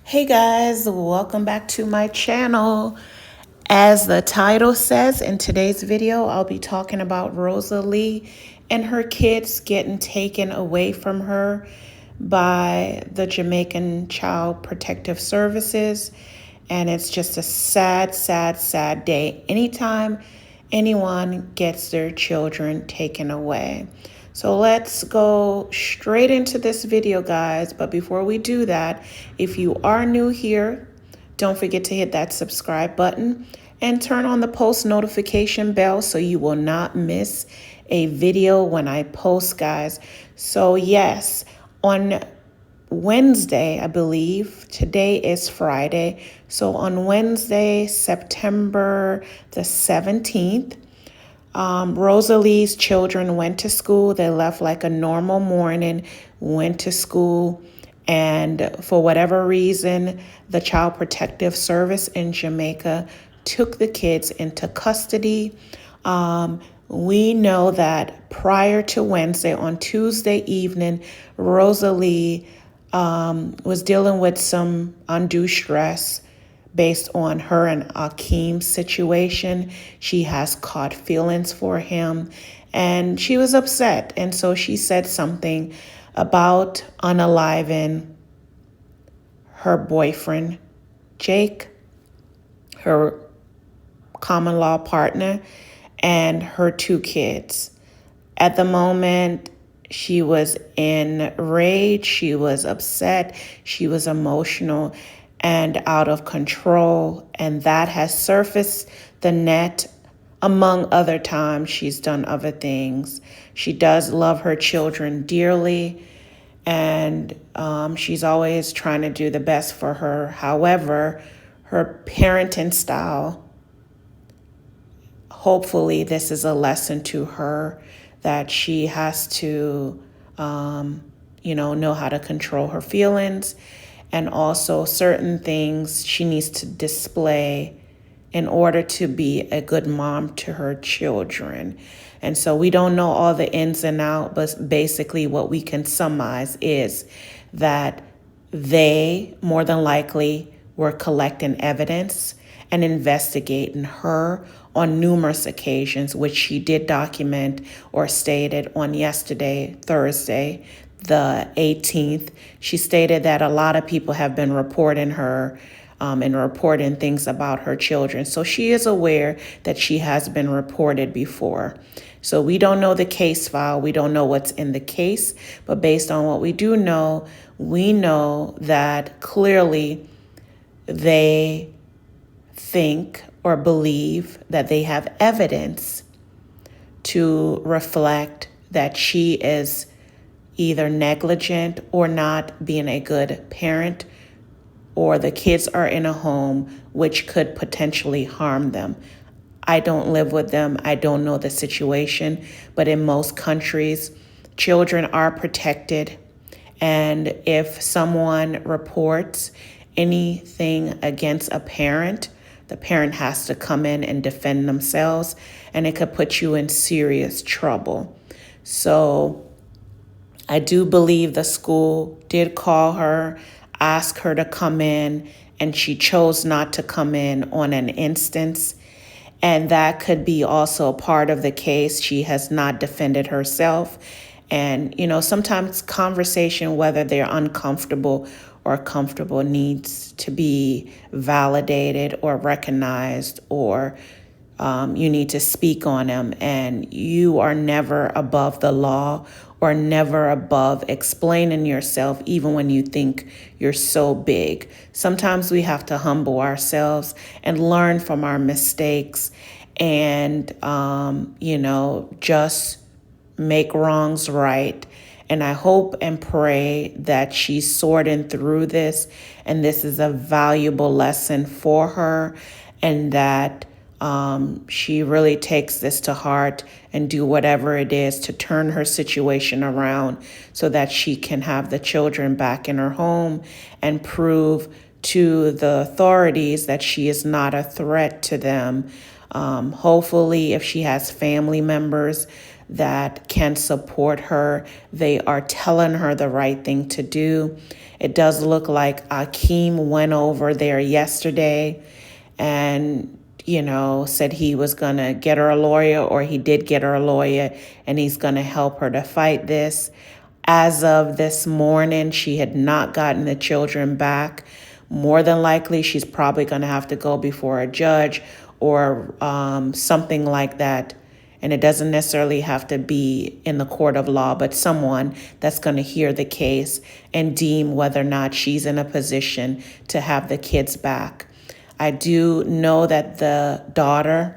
Hey guys, welcome back to my channel. As the title says, in today's video, I'll be talking about Rosalee and her kids getting taken away from her by the Jamaican Child Protective Services. And it's just a sad, sad, sad day anytime anyone gets their children taken away. So let's go straight into this video, guys. But before we do that, if you are new here, don't forget to hit that subscribe button and turn on the post notification bell so you will not miss a video when I post, guys. So yes, on Wednesday, I believe, today is Friday. So on Wednesday, September the 17th, Rosalee's children went to school. They left like a normal morning, went to school, and for whatever reason, the Child Protective Service in Jamaica took the kids into custody. We know that prior to Wednesday, on Tuesday evening, Rosalee was dealing with some undue stress based on her and Akeem's situation. She has caught feelings for him and she was upset. And so she said something about unaliving her boyfriend, Jake, her common law partner, and her two kids. At the moment, she was enraged, she was upset, she was emotional and out of control, and that has surfaced the net. Among other times, she's done other things. She does love her children dearly, and she's always trying to do the best for her. However, her parenting style, hopefully this is a lesson to her that she has to, know how to control her feelings, and also certain things she needs to display in order to be a good mom to her children. And so we don't know all the ins and outs, but basically what we can surmise is that they more than likely were collecting evidence and investigating her on numerous occasions, which she did document or stated on yesterday, Thursday, the 18th. She stated that a lot of people have been reporting her and reporting things about her children. So she is aware that she has been reported before. So we don't know the case file. We don't know what's in the case. But based on what we do know, we know that clearly they think or believe that they have evidence to reflect that she is either negligent or not being a good parent, or the kids are in a home which could potentially harm them. I don't live with them. I don't know the situation, but in most countries, children are protected. And if someone reports anything against a parent, the parent has to come in and defend themselves, and it could put you in serious trouble. So I do believe the school did call her, ask her to come in, and she chose not to come in on an instance. And that could be also part of the case. She has not defended herself. And, sometimes conversation, whether they're uncomfortable or comfortable, needs to be validated or recognized, or you need to speak on them. And you are never above the law or never above explaining yourself, even when you think you're so big. Sometimes we have to humble ourselves and learn from our mistakes and, just make wrongs right. And I hope and pray that she's sorting through this, and this is a valuable lesson for her, and that she really takes this to heart and do whatever it is to turn her situation around so that she can have the children back in her home and prove to the authorities that she is not a threat to them. Hopefully, if she has family members that can support her. They are telling her the right thing to do. It does look like Akeem went over there yesterday and, said he was going to get her a lawyer, or he did get her a lawyer, and he's going to help her to fight this. As of this morning, she had not gotten the children back. More than likely, she's probably going to have to go before a judge or something like that. And it doesn't necessarily have to be in the court of law, but someone that's going to hear the case and deem whether or not she's in a position to have the kids back. I do know that the daughter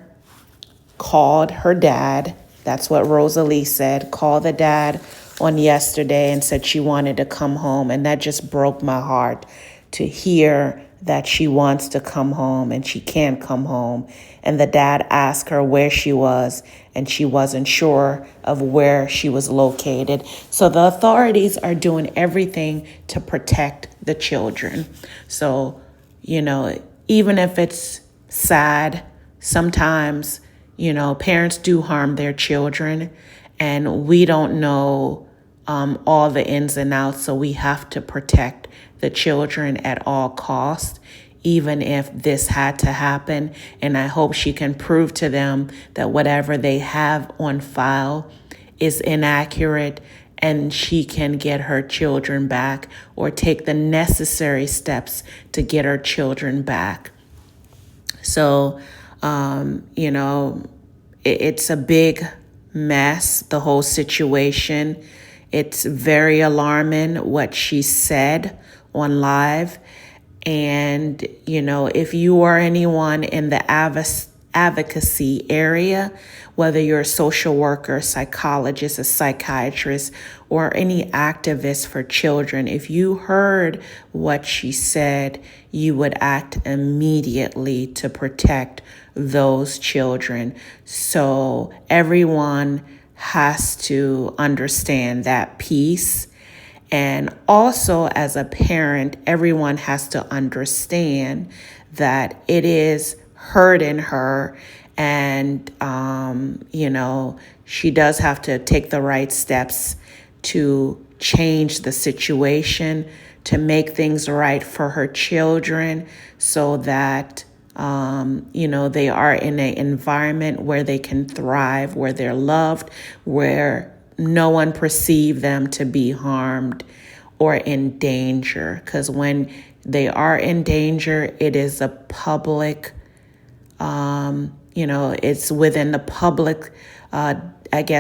called her dad. That's what Rosalee said. Called the dad on yesterday and said she wanted to come home. And that just broke my heart to hear that she wants to come home and she can't come home. And the dad asked her where she was, and she wasn't sure of where she was located. So the authorities are doing everything to protect the children. So, even if it's sad, sometimes, parents do harm their children, and we don't know all the ins and outs. So we have to protect the children at all costs, even if this had to happen. And I hope she can prove to them that whatever they have on file is inaccurate, and she can get her children back or take the necessary steps to get her children back. So, it's a big mess, the whole situation. It's very alarming what she said on live. And, if you are anyone in the advocacy area, whether you're a social worker, psychologist, a psychiatrist, or any activist for children, if you heard what she said, you would act immediately to protect those children. So everyone has to understand that piece. And also, as a parent, everyone has to understand that it is hurting her. And, she does have to take the right steps to change the situation, to make things right for her children so that, they are in an environment where they can thrive, where they're loved, where no one perceives them to be harmed or in danger. Because when they are in danger, it is a public, it's within the public,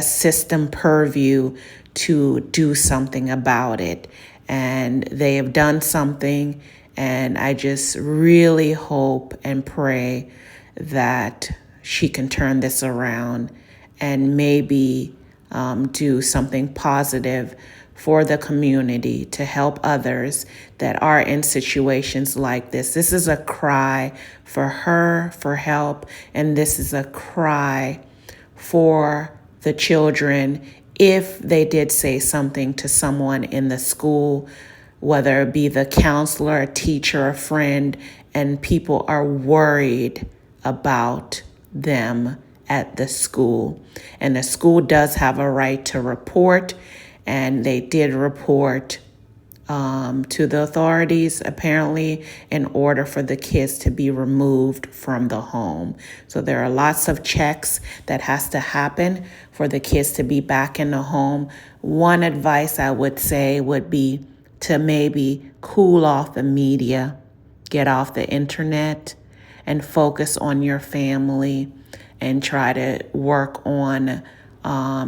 system purview to do something about it. And they have done something. And I just really hope and pray that she can turn this around and maybe do something positive for the community to help others that are in situations like this. This is a cry for her for help, and this is a cry for the children. If they did say something to someone in the school, whether it be the counselor, a teacher, a friend, and people are worried about them at the school. And the school does have a right to report, and they did report to the authorities, apparently, in order for the kids to be removed from the home. So there are lots of checks that has to happen for the kids to be back in the home. One advice I would say would be to maybe cool off the media, get off the internet, and focus on your family, and try to work on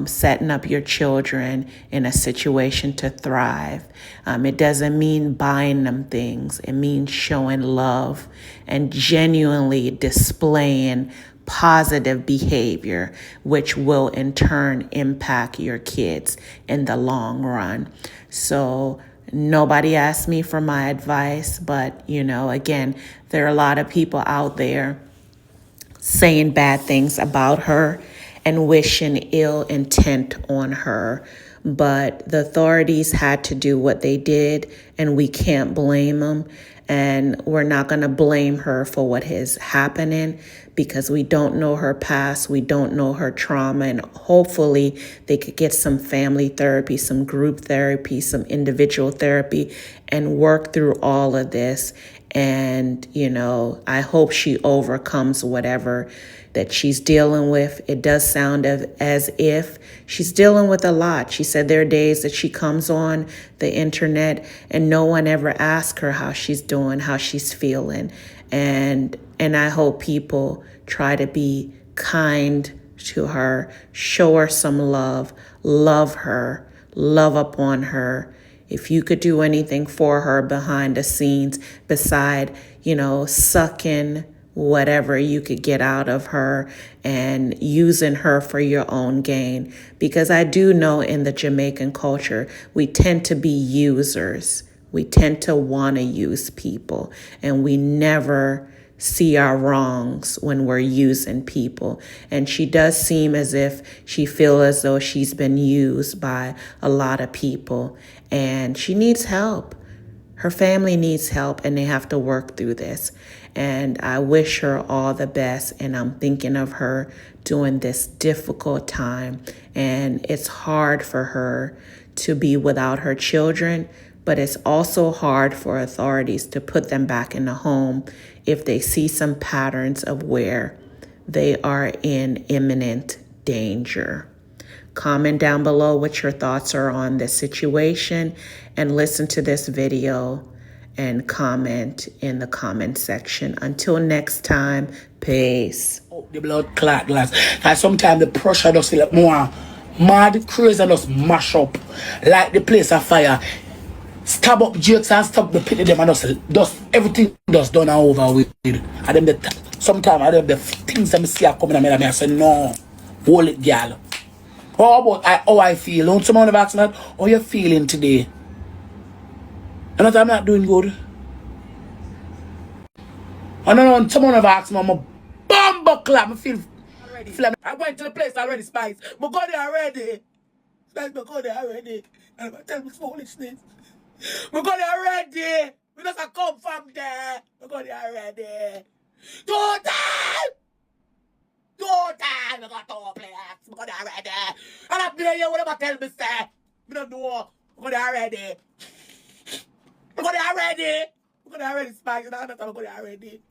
setting up your children in a situation to thrive. It doesn't mean buying them things. It means showing love and genuinely displaying positive behavior, which will in turn impact your kids in the long run. So nobody asked me for my advice, but, again, there are a lot of people out there saying bad things about her and wishing ill intent on her. But the authorities had to do what they did, and we can't blame them. And we're not going to blame her for what is happening because we don't know her past. We don't know her trauma. And hopefully they could get some family therapy, some group therapy, some individual therapy, and work through all of this. And, I hope she overcomes whatever that she's dealing with. It does sound as if she's dealing with a lot. She said there are days that she comes on the internet and no one ever asks her how she's doing, how she's feeling. And I hope people try to be kind to her, show her some love her, love upon her. If you could do anything for her behind the scenes beside, sucking whatever you could get out of her and using her for your own gain. Because I do know in the Jamaican culture, we tend to be users. We tend to want to use people, and we never see our wrongs when we're using people. And she does seem as if she feels as though she's been used by a lot of people, and she needs help. Her family needs help, and they have to work through this. And I wish her all the best. And I'm thinking of her during this difficult time. And it's hard for her to be without her children, but it's also hard for authorities to put them back in the home if they see some patterns of where they are in imminent danger. Comment down below what your thoughts are on this situation, and listen to this video and comment in the comment section. Until next time, peace. Oh, the blood clot glass. And sometimes the pressure does feel like more mad, crazy, just mash up like the place of fire. Stab up jokes and stop the pit of them, and just everything just done and over with. And them sometimes I them the things that I see are coming and I say no, hold it, girl. How I feel? Don't someone have asked me how you feeling today? And I'm not doing good. And then someone have asked me, I'm a bumble clap. I feel ready. I went to the place already, Spice. But go there already. Spice, but go there already. And I'm tell me foolishness. We go there already. We just come from there. We go there already. Two time! We got two players. We go there already. And I play you whatever tell me say. We don't know. We go there already. We go there already. We go there already, Spice. And I'm not going to go there already.